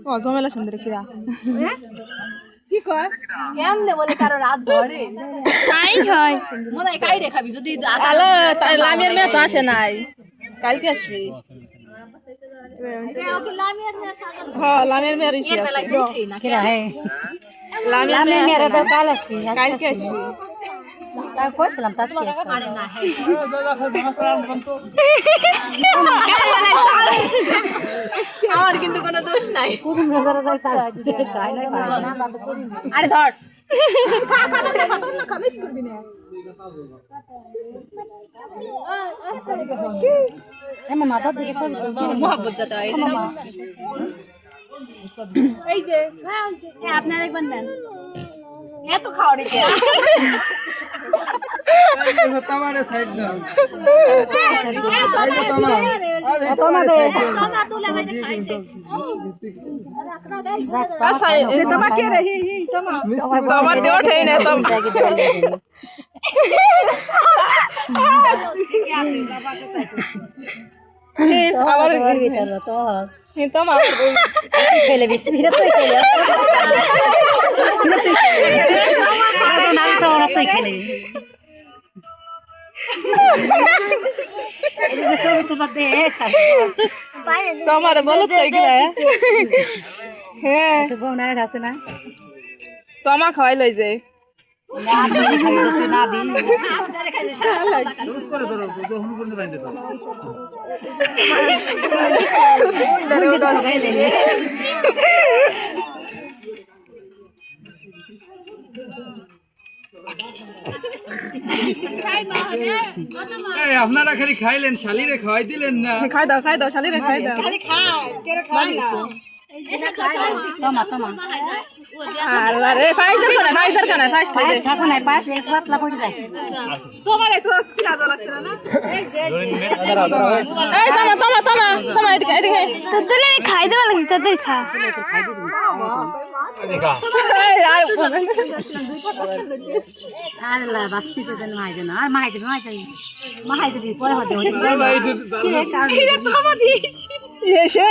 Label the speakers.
Speaker 1: ও জমেলা সুন্দর কিরা
Speaker 2: কি কয় কেমনে বলে কারো রাত ধরে
Speaker 3: তাই হয়
Speaker 2: মনে হয় কাইরে খাবি যদি
Speaker 1: আলো লামের মেয়ে তো আসে নাই কালকে আসবি হ্যাঁ লামের মেয়ের ইসে আছে লামের মেয়ের তো কাল আসবি কালকে আসবি
Speaker 2: তাই কইছিলাম তাই মানে না আমার কিন্তু কোনো দোষ নাই আরে ধর মিস করবি না এমন মাথা থেকে সব মোহাম্মদ জাতা এই যে আপনার একবার দেন এত খাওয়া রে
Speaker 4: তোমারে সাইড দাও
Speaker 1: তোমার দেওয়া ঠেই না তো আবার তোমার
Speaker 2: ফেলে বিচ্ছি ভিড়ে তো খেলে না তো ওরা তো খেলে
Speaker 1: তোমার বলো তো হ্যাঁ তোমা খাওয়াই লই যে
Speaker 4: আপনারা খালি খাইলেন শালিরে খাওয়াই দিলেন না
Speaker 1: খাই দাও শালিরে খাই দাও আরে ফাইজার কানা ফাইজ থাকে
Speaker 2: এখন নাই পাশ এক পাতলা পড়ে যায়
Speaker 1: তোমার একটু সিনাজর আছে না এই তোমা এদিকে
Speaker 3: তোদের খাই দেওয়া লাগছে তোদের খা
Speaker 2: আরে লা বাস্তি তো দেন মাই দেন আর মাই দেন পরে হতে
Speaker 1: এসে